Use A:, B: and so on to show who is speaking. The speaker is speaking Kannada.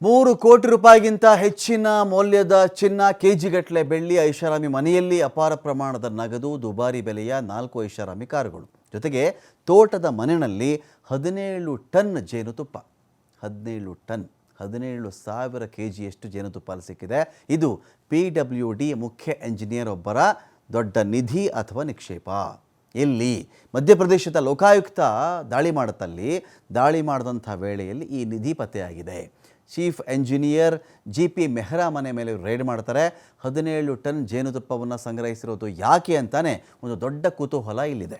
A: 3 ಕೋಟಿ ರೂಪಾಯಿಗಿಂತ ಹೆಚ್ಚಿನ ಮೌಲ್ಯದ ಚಿನ್ನ, ಕೆಜಿಗಟ್ಟಲೆ ಬೆಳ್ಳಿ, ಐಷಾರಾಮಿ ಮನೆಯಲ್ಲಿ ಅಪಾರ ಪ್ರಮಾಣದ ನಗದು, ದುಬಾರಿ ಬೆಲೆಯ 4 ಐಷಾರಾಮಿ ಕಾರುಗಳು. ಜೊತೆಗೆ ತೋಟದ ಮನೆಯಲ್ಲಿ 17 ಟನ್ ಜೇನುತುಪ್ಪ. 17 ಟನ್, 17,000 ಕೆಜಿಯಷ್ಟು ಜೇನುತುಪ್ಪ ಸಿಕ್ಕಿದೆ. ಇದು PWD ಮುಖ್ಯ ಎಂಜಿನಿಯರ್ ಒಬ್ಬರ ದೊಡ್ಡ ನಿಧಿ ಅಥವಾ ನಿಕ್ಷೇಪ. ಇಲ್ಲಿ ಮಧ್ಯಪ್ರದೇಶದ ಲೋಕಾಯುಕ್ತ ದಾಳಿ ಮಾಡಿದಂಥ ವೇಳೆಯಲ್ಲಿ ಈ ನಿಧಿ ಪತ್ತೆಯಾಗಿದೆ. ಚೀಫ್ ಎಂಜಿನಿಯರ್ GP ಮೆಹ್ರಾ ಮನೆ ಮೇಲೆ ರೈಡ್ ಮಾಡ್ತಾರೆ. 17 ಟನ್ ಜೇನುತುಪ್ಪವನ್ನು ಸಂಗ್ರಹಿಸಿರೋದು ಯಾಕೆ ಅಂತಾನೆ ಒಂದು ದೊಡ್ಡ ಕುತೂಹಲ ಇಲ್ಲಿದೆ.